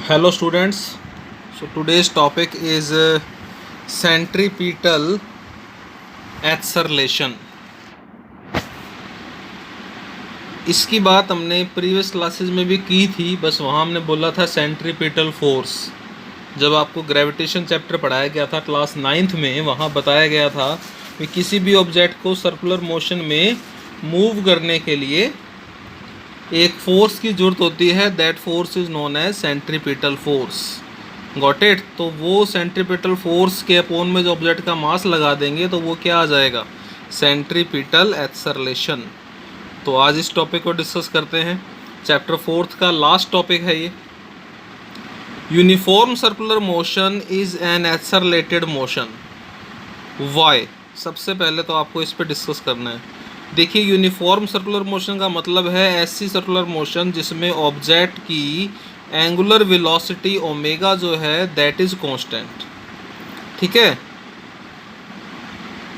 Hello students, so today's topic is centripetal acceleration. इसकी बात हमने प्रीवियस क्लासेस में भी की थी, बस वहाँ हमने बोला था सेंट्रीपिटल फोर्स। जब आपको ग्रेविटेशन चैप्टर पढ़ाया गया था क्लास 9th में, वहाँ बताया गया था कि किसी भी ऑब्जेक्ट को सर्कुलर मोशन में मूव करने के लिए एक फोर्स की ज़रूरत होती है। That force is known as centripetal force. Got it. तो वो सेंट्रीपिटल फोर्स के अपोन में जो ऑब्जेक्ट का मास लगा देंगे तो वो क्या आ जाएगा, सेंट्रीपिटल एक्सेलरेशन। तो आज इस टॉपिक को डिस्कस करते हैं। चैप्टर 4 का लास्ट टॉपिक है ये। Uniform circular motion is an accelerated motion. Why? सबसे पहले तो आपको इस पर डिस्कस करना है। देखिए, यूनिफॉर्म सर्कुलर मोशन का मतलब है ऐसी सर्कुलर मोशन जिसमें ऑब्जेक्ट की एंगुलर वेलोसिटी ओमेगा जो है दैट इज़ कांस्टेंट। ठीक है,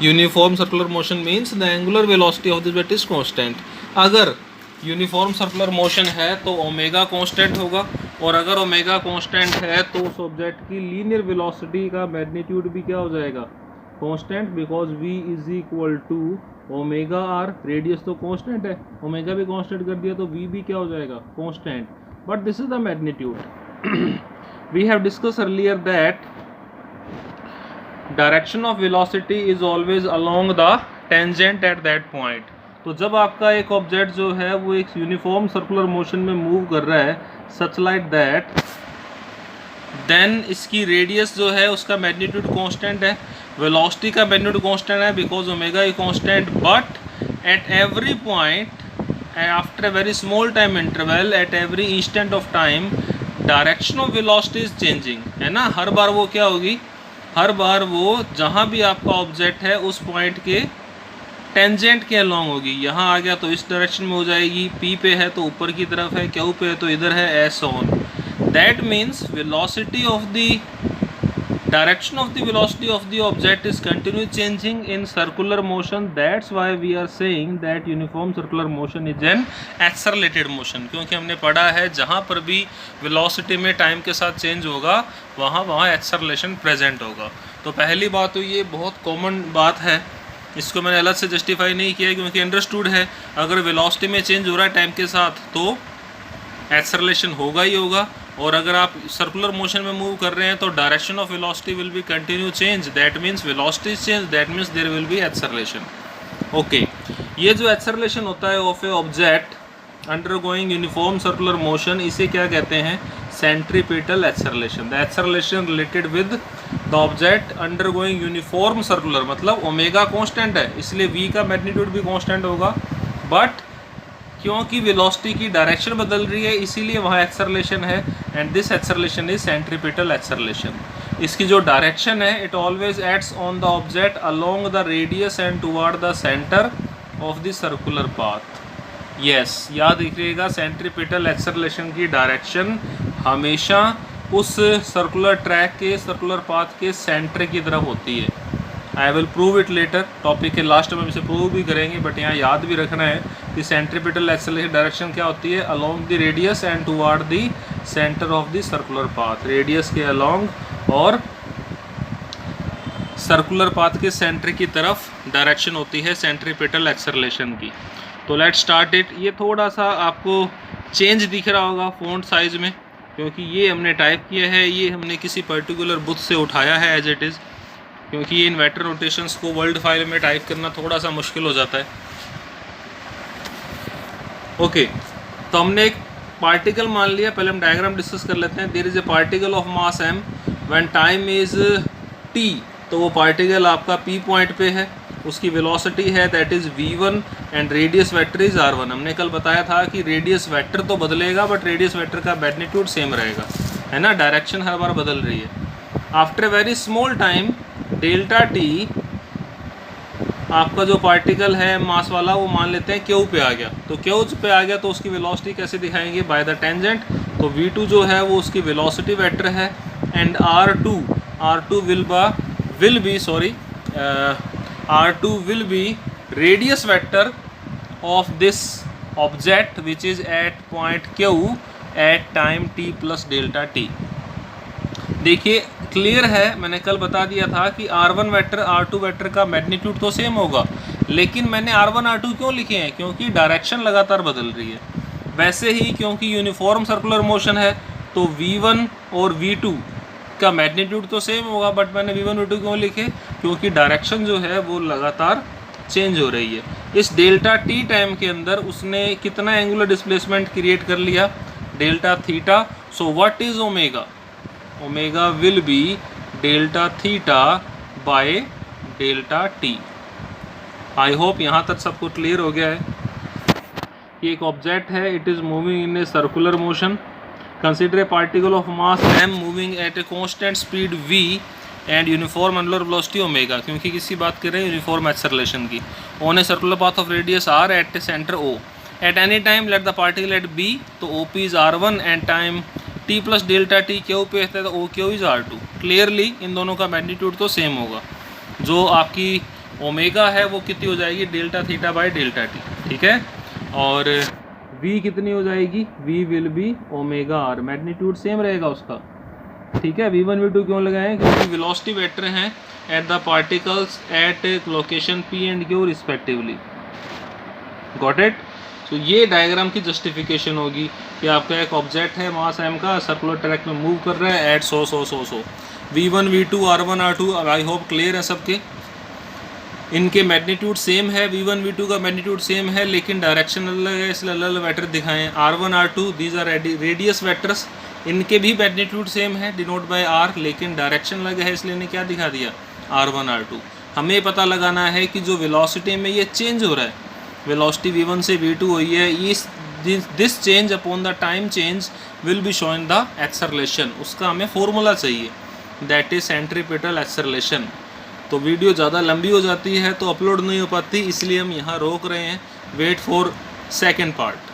uniform circular motion means the angular velocity of this object is constant. अगर यूनिफॉर्म सर्कुलर मोशन है तो ओमेगा कांस्टेंट होगा, और अगर ओमेगा कांस्टेंट है तो उस ऑब्जेक्ट की लीनियर वेलोसिटी का मैग्नीट्यूड भी क्या हो जाएगा, constant, because v is equal to omega r. Radius तो कांस्टेंट है, ओमेगा भी कांस्टेंट कर दिया तो v भी क्या हो जाएगा, constant. But this is the magnitude. We have discuss earlier that direction of velocity is always along the tangent at that point. तो जब आपका एक ऑब्जेक्ट जो है वो एक यूनिफॉर्म सर्कुलर मोशन में मूव कर रहा है सच लाइक दैट, देन इसकी रेडियस जो है उसका मैग्नीट्यूड कांस्टेंट है, वेलोसिटी का मैग्नीट्यूड कांस्टेंट है because omega is constant. But at every point after a very small time interval, at every instant of time, direction of velocity is changing, है ना। हर बार वो क्या होगी, हर बार वो जहाँ भी आपका ऑब्जेक्ट है उस पॉइंट के टेंजेंट के अलॉन्ग होगी। यहाँ आ गया तो इस डायरेक्शन में हो जाएगी, P पे है तो ऊपर की तरफ है, Q पे है तो इधर है, S on. That means velocity of the direction of the velocity of the object is continually changing in circular motion. That's why we are saying that uniform circular motion is an accelerated motion, क्योंकि हमने पढ़ा है जहाँ पर भी velocity में time के साथ चेंज होगा वहाँ एक्सेलरेशन प्रेजेंट होगा। तो पहली बात तो ये बहुत कॉमन बात है, इसको मैंने अलग से जस्टिफाई नहीं किया क्योंकि अंडरस्टूड है। अगर वेलोसिटी में चेंज हो रहा है टाइम के साथ तो एक्सेलरेशन होगा ही होगा, और अगर आप सर्कुलर मोशन में मूव कर रहे हैं तो direction of velocity will be continue change. That means velocity change, that means there will be acceleration. Okay, ये जो एक्सेलरेशन होता है of a object undergoing uniform circular motion, इसे क्या कहते हैं, centripetal acceleration. The acceleration related with the object undergoing uniform circular, मतलब omega constant है इसलिए v का मैग्नीट्यूड भी कांस्टेंट होगा, बट क्योंकि वेलोसिटी की डायरेक्शन बदल रही है इसीलिए वहाँ एक्सेलरेशन है, and this acceleration is centripetal acceleration. इसकी जो डायरेक्शन है it always acts on the object along the radius and toward the centre of the circular path. Yes, याद रखिएगा, सेंट्रीपिटल एक्सेलरेशन की डायरेक्शन हमेशा उस सर्कुलर ट्रैक के, सर्कुलर पाथ के सेंटर की तरफ होती है। I will prove it later, topic के लास्ट में हम इसे प्रूव भी करेंगे, बट यहाँ याद भी रखना है कि सेंट्रीपिटल एक्सेलरेशन डायरेक्शन क्या होती है, along the radius and toward the centre of the circular path. Radius के अलोंग और सर्कुलर पाथ के सेंटर की तरफ डायरेक्शन होती है सेंट्रीपिटल एक्सेलरेशन की। तो लेट्स स्टार्ट इट। ये थोड़ा सा आपको चेंज दिख रहा होगा फ़ॉन्ट साइज़ में, क्योंकि ये हमने टाइप किया है, ये हमने किसी पर्टिकुलर बुक से उठाया है एज इट इज़, क्योंकि ये इन्वर्टर रोटेशंस को वर्ल्ड फाइल में टाइप करना थोड़ा सा मुश्किल हो जाता है। ओके, तो हमने एक पार्टिकल मान लिया, पहले हम डायग्राम डिस्कस कर लेते हैं। There is a particle of mass m when time is t, तो वो पार्टिकल आपका p पॉइंट पे है, उसकी वेलोसिटी है that is v1 and radius vector is r1। हमने कल बताया था कि रेडियस वेक्टर तो बदलेगा बट रेडियस वेक्टर का मैग्नीट्यूड सेम रहेगा, है ना, डायरेक्शन हर बार बदल रही है। After a very small time delta T, आपका जो पार्टिकल है मास वाला वो मान लेते हैं Q पे आ गया, तो Q पे आ गया तो उसकी वेलोसिटी कैसे दिखाएंगे, बाय द टेंजेंट। तो v2 जो है वो उसकी वेलोसिटी वेक्टर है, and r2 will be radius vector of this object which is at point Q at time t plus delta t। देखिए क्लियर है, मैंने कल बता दिया था कि r1 वेक्टर r2 वेक्टर का मैग्नीट्यूड तो सेम होगा, लेकिन मैंने r1 r2 क्यों लिखे हैं, क्योंकि डायरेक्शन लगातार बदल रही है। वैसे ही क्योंकि यूनिफॉर्म सर्कुलर मोशन है तो v1 और v2 का मैग्नीट्यूड तो सेम होगा, बट मैंने v1 v2 क्यों लिखे, क्योंकि डायरेक्शन जो है वो लगातार चेंज हो रही है। इस डेल्टा t टाइम के अंदर उसने कितना एंगुलर डिस्प्लेसमेंट क्रिएट कर लिया, delta theta. So what is omega, omega will be delta theta by delta t। I hope यहाँ तक सबको क्लियर हो गया है। ये एक ऑब्जेक्ट है, it is moving in a circular motion. Consider a particle of mass m moving at a constant speed v and uniform angular velocity omega, क्योंकि किसी बात कर रहे हैं यूनिफॉर्म एक्सेलरेशन की, on a circular path of radius r at a center o at any time let the particle at b। तो OP is r1 and time t plus delta t Q पे है तो OQ is r2। Clearly in दोनों का magnitude तो same होगा। जो आपकी ओमेगा है वो कितनी हो जाएगी, delta theta by delta t, ठीक है। और v कितनी हो जाएगी, v will be omega r, magnitude same रहेगा उसका, ठीक है। v1 v2 क्यों लगाएं, क्योंकि वेलोसिटी वेक्टर हैं at the particles at location p and q respectively. Got it. तो ये डायग्राम की जस्टिफिकेशन होगी कि आपका एक ऑब्जेक्ट है मास m का, सर्कुलर ट्रैक में मूव कर रहा है eight 100 v1 v2 r1 r2। I hope clear है सबके। इनके मैग्नीट्यूड सेम है, v1 v2 का मैग्नीट्यूड सेम है, लेकिन डायरेक्शन अलग है, इसलिए अलग अलग वेक्टर दिखाएं। r1 r2 these are radius vectors, इनके भी मैग्नीट्यूड सेम है डिनोट बाय r, लेकिन डायरेक्शन अलग है, इसलिए इन्हें क्या दिखा दिया, r1 r2। हमें पता लगाना है कि जो वेलोसिटी में ये चेंज हो रहा है, वेलोसिटी v1 से v2 हुई है, इस this change upon the time change will be shown the acceleration. उसका हमें फॉर्मूला चाहिए, दैट इज सेंट्रीपिटल एक्सेलरेशन। तो वीडियो ज़्यादा लंबी हो जाती है तो अपलोड नहीं हो पाती, इसलिए हम यहाँ रोक रहे हैं। Wait for second part.